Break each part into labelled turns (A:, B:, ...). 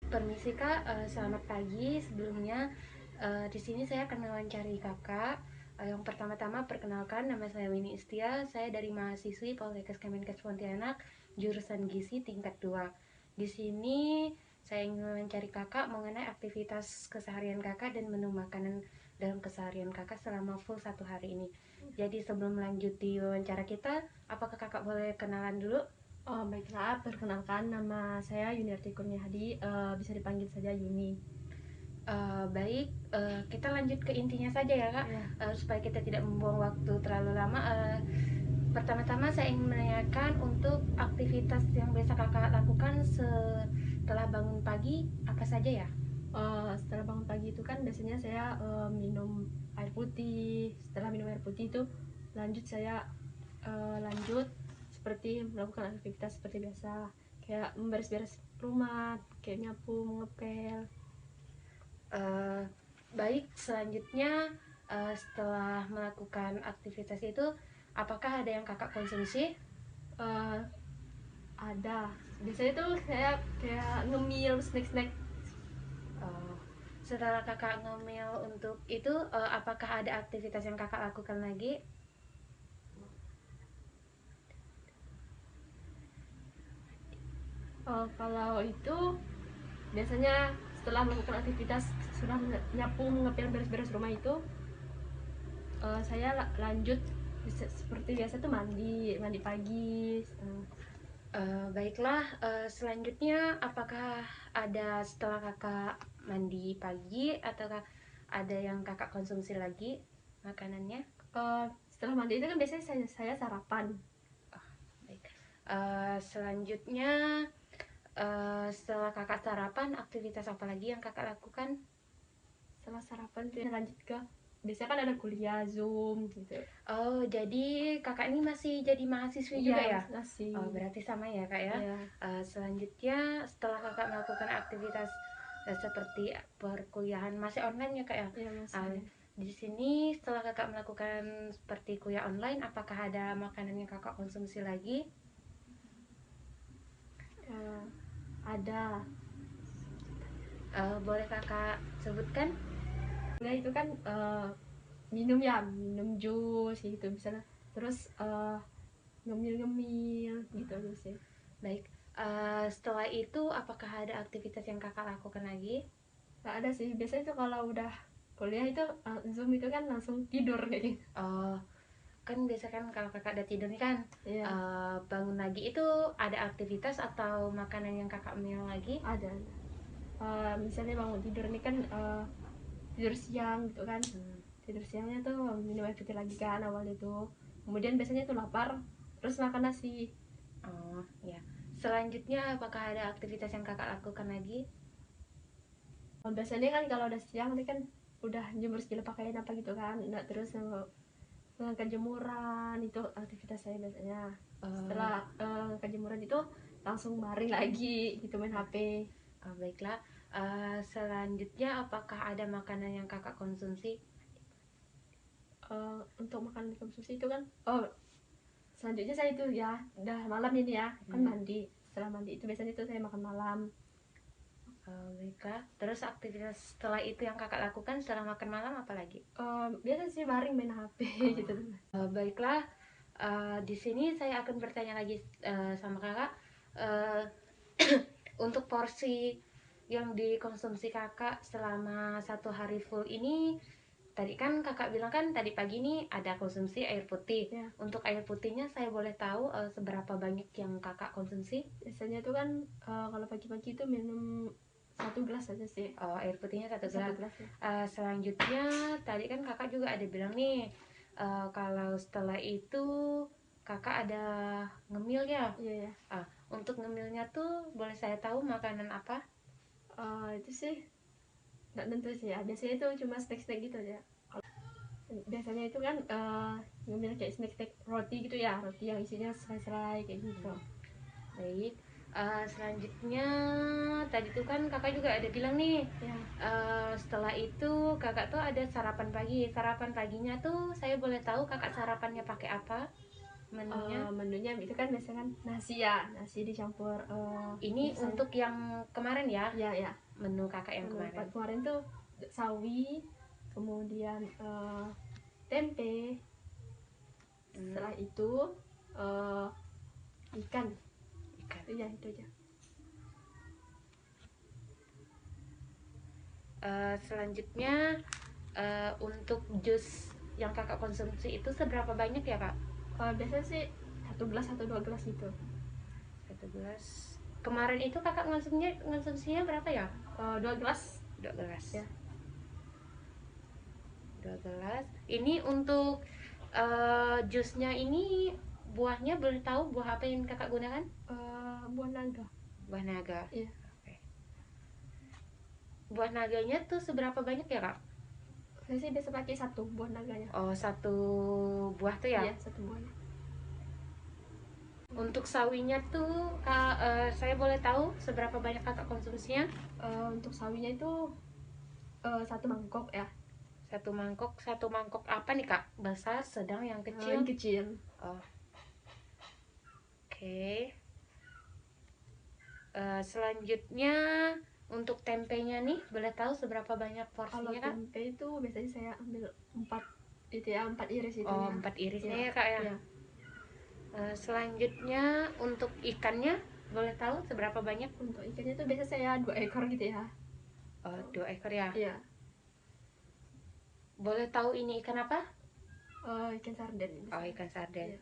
A: Permisi Kak, selamat pagi. Sebelumnya di sini saya akan mewawancari Kakak. Yang pertama-tama perkenalkan, nama saya Winnie Istia. Saya dari mahasiswi Poltekkes Kemenkes Pontianak, jurusan Gizi tingkat 2. Di sini saya ingin mewawancari Kakak mengenai aktivitas keseharian Kakak dan menu makanan dalam keseharian Kakak selama full 1 hari ini. Jadi sebelum lanjut di wawancara kita, apakah Kakak boleh kenalan dulu?
B: Oh, baiklah, perkenalkan nama saya Yuniarti Kurniahadi, bisa dipanggil saja Yuni.
A: Baik, kita lanjut ke intinya saja ya Kak,
B: Ya.
A: supaya kita tidak membuang waktu terlalu lama. Pertama-tama saya ingin menanyakan untuk aktivitas yang biasa Kakak lakukan setelah bangun pagi, apa saja ya?
B: Setelah bangun pagi itu kan biasanya saya minum air putih. Setelah minum air putih itu lanjut seperti melakukan aktivitas seperti biasa, kayak memberes-beres rumah, kayak nyapu, mengepel.
A: Eh, Baik, selanjutnya setelah melakukan aktivitas itu, apakah ada yang Kakak konsumsi?
B: Eh, ada. Biasanya itu saya kayak ngemil snack-snack.
A: Eh, Setelah Kakak ngemil untuk itu, apakah ada aktivitas yang Kakak lakukan lagi?
B: Kalau itu biasanya setelah melakukan aktivitas, sudah nyapu, ngepel, beres-beres rumah itu, saya lanjut seperti biasa tuh mandi mandi pagi.
A: Baiklah, selanjutnya apakah ada setelah kakak mandi pagi ataukah ada yang kakak konsumsi lagi makanannya?
B: Setelah mandi itu kan biasanya saya sarapan.
A: Baik. Selanjutnya setelah kakak sarapan, aktivitas apa lagi yang kakak lakukan?
B: Setelah sarapan itu ya lanjut ke, biasanya kan ada kuliah Zoom gitu.
A: Oh, jadi kakak ini masih jadi mahasiswi
B: Iya,
A: juga ya?
B: masih.
A: Oh, berarti sama ya kak ya.
B: Iya.
A: Selanjutnya setelah kakak melakukan aktivitas seperti perkuliahan masih online ya kak ya.
B: Iya,
A: Uh,
B: masih.
A: di sini setelah kakak melakukan seperti kuliah online, apakah ada makanan yang kakak konsumsi lagi?
B: Eh, ada.
A: Boleh kakak sebutkan?
B: Enggak, itu kan minum jus gitu misalnya, terus ngemil-ngemil gitu sih.
A: Baik. Setelah itu apakah ada aktivitas yang kakak lakukan lagi?
B: Nggak ada sih, biasanya tuh kalau udah kuliah itu Zoom itu kan langsung tidur kayak gitu.
A: Oh, kan biasa kan kalau kakak udah tidur nih kan,
B: Iya.
A: bangun lagi itu ada aktivitas atau makanan yang kakak minum lagi?
B: Ada. Misalnya bangun tidur ini kan tidur siang gitu kan. Tidur siangnya tuh minum air putih lagi kan awalnya tuh, kemudian biasanya tuh lapar, terus makan nasi.
A: Oh ya, selanjutnya apakah ada aktivitas yang kakak lakukan lagi?
B: Biasanya kan kalau udah siang ini kan udah jemur segala pakaian apa gitu kan, nah terus ngangkat jemuran itu aktivitas saya biasanya. Setelah ngangkat jemuran itu langsung baring lagi gitu, main HP.
A: Baiklah. Selanjutnya apakah ada makanan yang kakak konsumsi?
B: Untuk makan konsumsi itu kan, selanjutnya saya itu ya udah malam ini ya kan mandi. Setelah mandi itu biasanya itu saya makan malam.
A: Baiklah. Terus aktivitas setelah itu yang kakak lakukan setelah makan malam apa lagi?
B: Biasa sih baring main HP gitu.
A: Baiklah. Di sini saya akan bertanya lagi sama kakak. Uh, untuk porsi yang dikonsumsi kakak selama 1 hari full ini, tadi kan kakak bilang kan tadi pagi ini ada konsumsi air putih
B: Ya.
A: Untuk air putihnya saya boleh tahu seberapa banyak yang kakak konsumsi?
B: Biasanya tuh kan kalau pagi-pagi itu minum 1 gelas aja sih.
A: Air putihnya 1 gelas.
B: 1 gelas ya.
A: Selanjutnya tadi kan kakak juga ada bilang nih, kalau setelah itu kakak ada ngemil ya.
B: Iya ya.
A: Untuk ngemilnya tuh boleh saya tahu makanan apa?
B: Itu sih nggak tentu sih ya, biasanya itu cuma snack-snack gitu aja. Biasanya itu kan ngemil kayak snack-snack roti gitu ya, roti yang isinya serai-serai kayak gitu.
A: Baik. Selanjutnya tadi tuh kan kakak juga ada bilang nih
B: Ya.
A: Setelah itu kakak tuh ada sarapan pagi. Sarapan paginya tuh saya boleh tahu kakak sarapannya pakai apa? menunya?
B: Menunya itu kan biasanya kan nasi ya, nasi dicampur
A: Ini
B: misalnya,
A: untuk yang kemarin ya,
B: ya ya,
A: menu kakak yang kemarin.
B: kemarin tuh sawi, kemudian tempe, setelah itu ikan.
A: Ikan.
B: Iya itu aja.
A: Selanjutnya untuk jus yang kakak konsumsi itu seberapa banyak ya kak?
B: Biasanya sih 1 gelas atau 2 gelas gitu.
A: 1 gelas. Kemarin itu kakak konsumsinya berapa ya?
B: 2 gelas.
A: 2 gelas.
B: Ya.
A: 2 gelas. Ini untuk jusnya ini buahnya boleh tahu buah apa yang kakak gunakan?
B: Buah naga.
A: Buah naga.
B: Iya.
A: Oke. Buah naganya tuh seberapa banyak ya kak?
B: Saya sih biasa pakai 1 buah naganya.
A: Oh, 1 buah tuh ya?
B: Iya, 1 buahnya.
A: Untuk sawinya tuh saya boleh tahu seberapa banyak kakak konsumsinya?
B: Untuk sawinya itu 1 mangkok ya.
A: 1 mangkok. 1 mangkok apa nih kak? Besar, sedang, yang kecil?
B: Yang kecil.
A: Oh. Oke. Selanjutnya untuk tempenya nih, boleh tahu seberapa banyak
B: Kalau
A: porsinya kak?
B: tempe itu biasanya saya ambil 4 itu ya, 4 iris itu
A: Oh,
B: ya.
A: 4 irisnya
B: Iya,
A: ya kak ya.
B: iya.
A: Selanjutnya untuk ikannya, boleh tahu seberapa banyak?
B: Untuk ikannya itu biasa saya 2 ekor gitu ya.
A: Oh, 2 ekor ya.
B: Iya.
A: Boleh tahu ini ikan apa?
B: Ikan sarden.
A: Oh, ikan sarden.
B: Iya.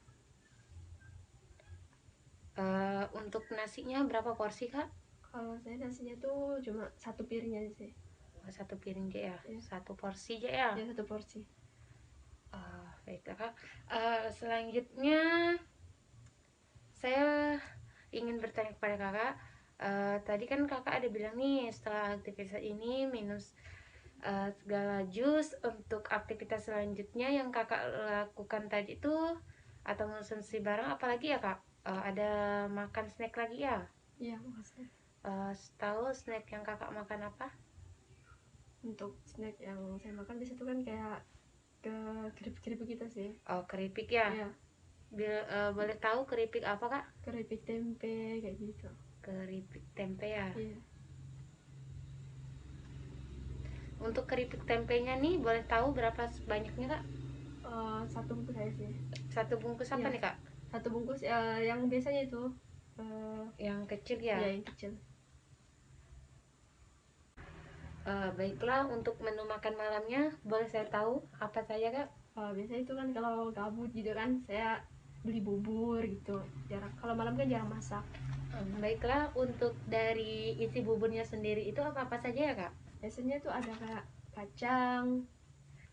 A: Untuk nasinya berapa porsi kak?
B: Kalau saya nasinya tuh cuma 1 piring aja sih.
A: Oh, 1 piring aja ya.
B: Iya.
A: 1 porsi aja ya.
B: Ya 1 porsi.
A: Baiklah kak. Selanjutnya saya ingin bertanya kepada kakak. Tadi kan kakak ada bilang nih setelah aktivitas ini minum segala jus. Untuk aktivitas selanjutnya yang kakak lakukan tadi itu atau konsumsi barang apalagi ya kak? Ada makan snack lagi ya?
B: Iya, makasih.
A: Tahu snack yang kakak makan apa?
B: Untuk snack yang saya makan biasa tuh kan kayak keripik-keripik gitu sih.
A: Oh, keripik ya.
B: Iya.
A: Boleh tahu keripik apa kak?
B: Keripik tempe kayak gitu.
A: Keripik tempe ya.
B: Iya.
A: Untuk keripik tempenya nih boleh tahu berapa banyaknya kak?
B: 1 bungkus aja sih.
A: 1 bungkus apa
B: Iya.
A: nih kak?
B: 1 bungkus yang biasanya itu
A: Yang kecil ya?
B: ya yang kecil.
A: Baiklah, untuk menu makan malamnya boleh saya tahu apa saja kak?
B: Biasanya itu kan kalau gabut gitu kan saya beli bubur gitu. Kalau malam kan jarang masak.
A: Baiklah, untuk dari isi buburnya sendiri itu apa saja ya kak?
B: Biasanya tuh ada kayak kacang.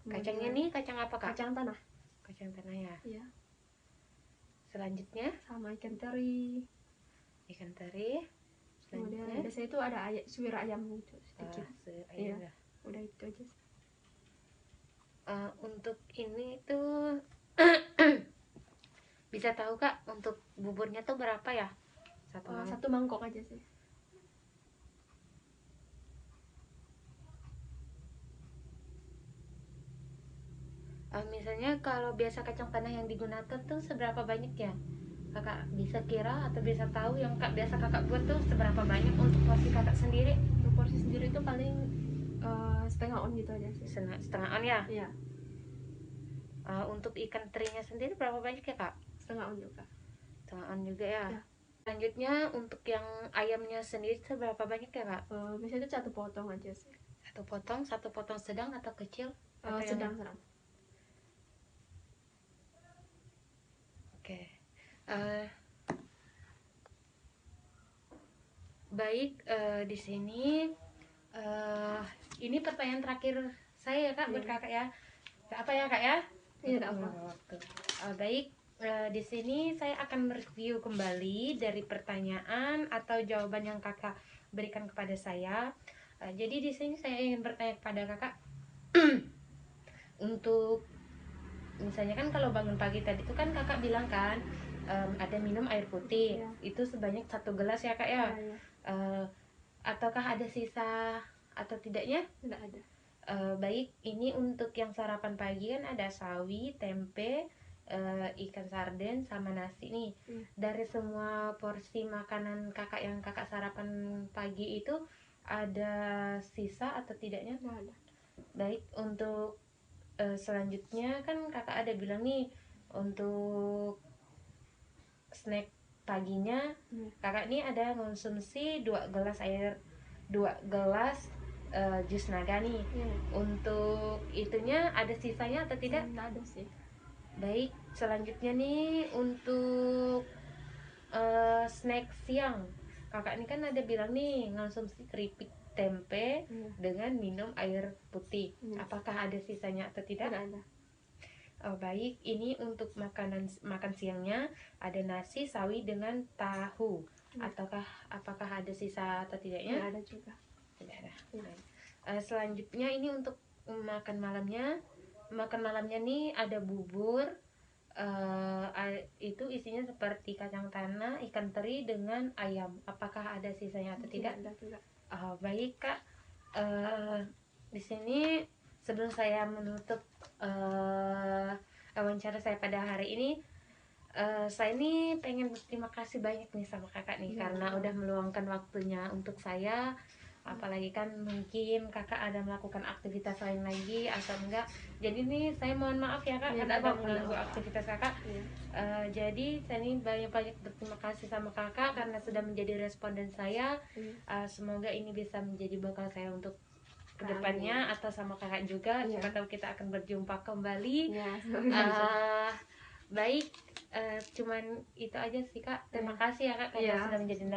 A: Kacangnya
B: kemudian
A: nih kacang apa kak?
B: kacang tanah.
A: Kacang tanah ya.
B: Iya.
A: Selanjutnya
B: Sama ikan teri.
A: ikan teri.
B: Kemudian
A: Selanjutnya
B: biasanya itu ada suwir ayam gitu sedikit.
A: ayam
B: Iya.
A: ya.
B: Udah itu aja sih.
A: Untuk ini tuh bisa tahu kak untuk buburnya tuh berapa ya? 1 mangkok.
B: 1 mangkok aja sih.
A: Misalnya kalau biasa kacang tanah yang digunakan tuh seberapa banyak ya? Kakak bisa kira atau bisa tahu yang biasa kakak buat tuh seberapa banyak untuk porsi kakak sendiri?
B: Untuk porsi sendiri itu paling setengah on gitu aja sih.
A: Setengah on ya?
B: Iya.
A: Untuk ikan terinya sendiri berapa banyak ya kak?
B: Setengah on juga.
A: Setengah on juga ya?
B: Ya.
A: Selanjutnya untuk yang ayamnya sendiri seberapa banyak ya kak?
B: Biasanya itu 1 potong aja sih.
A: 1 potong, 1 potong sedang atau kecil? Atau
B: Sedang.
A: Oke. Baik, di sini ini pertanyaan terakhir saya ya kak buat kakak ya. Apa ya kak ya?
B: Iya, enggak apa.
A: Waktu. Baik, di sini saya akan mereview kembali dari pertanyaan atau jawaban yang kakak berikan kepada saya. Jadi di sini saya ingin bertanya kepada kakak untuk misalnya kan kalau bangun pagi tadi itu kan kakak bilang kan ada minum air putih,
B: Iya.
A: itu sebanyak 1 gelas ya kak ya.
B: Iya.
A: Ataukah ada sisa atau tidaknya?
B: Enggak ada.
A: Baik, ini untuk yang sarapan pagi kan ada sawi, tempe, ikan sarden sama nasi nih. Dari semua porsi makanan kakak yang kakak sarapan pagi itu ada sisa atau tidaknya?
B: Nggak ada.
A: Baik, untuk selanjutnya kan kakak ada bilang nih untuk snack paginya kakak nih ada konsumsi 2 gelas air, 2 gelas jus naga nih. Untuk itunya ada sisanya atau tidak?
B: Nggak ada sih.
A: Baik, selanjutnya nih untuk snack siang kakak ini kan ada bilang nih konsumsi keripik tempe dengan minum air putih. Apakah ada sisanya atau tidak?
B: Tidak ada.
A: Oh, baik, ini untuk makan siangnya ada nasi sawi dengan tahu. Apakah ada sisa atau tidaknya?
B: Tidak ada juga.
A: Tidak ada. Selanjutnya ini untuk makan malamnya. Makan malamnya nih ada bubur. Itu isinya seperti kacang tanah, ikan teri dengan ayam. Apakah ada sisanya atau tidak?
B: Tidak ada juga.
A: Oh, baik kak. Di sini sebelum saya menutup wawancara saya pada hari ini, saya ini pengen berterima kasih banyak nih sama kakak nih karena udah meluangkan waktunya untuk saya. Apalagi kan mungkin kakak ada melakukan aktivitas lain lagi atau enggak, jadi nih saya mohon maaf ya kak karena ada mengganggu aktivitas kakak. Jadi saya ini banyak berterima kasih sama kakak karena sudah menjadi responden saya. Semoga ini bisa menjadi bekal saya untuk kedepannya atau sama kakak juga. Siapa tahu kita akan berjumpa kembali. Baik, cuman itu aja sih kak. Terima kasih ya kak karena sudah menjadi